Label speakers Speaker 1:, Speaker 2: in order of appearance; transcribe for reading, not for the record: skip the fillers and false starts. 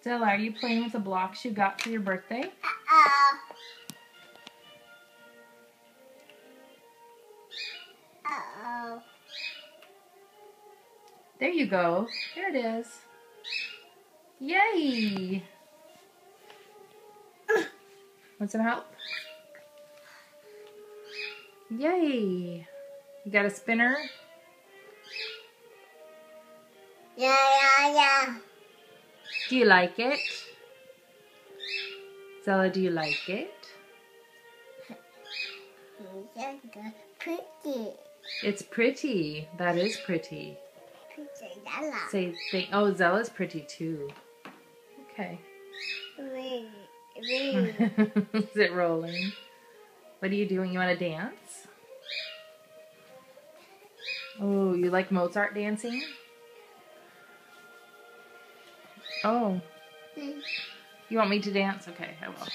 Speaker 1: Zella, are you playing with the blocks you got for your birthday? There you go. There it is. Yay! Want some help? Yay! You got a spinner?
Speaker 2: Yeah.
Speaker 1: Do you like it? Zella, do you like it?
Speaker 2: Pretty.
Speaker 1: It's pretty. That is pretty. Say thank. Oh, Zella's pretty too. Okay. Is it rolling? What are you doing? You want to dance? Oh, you like Mozart dancing? Oh. You want me to dance? Okay, I will.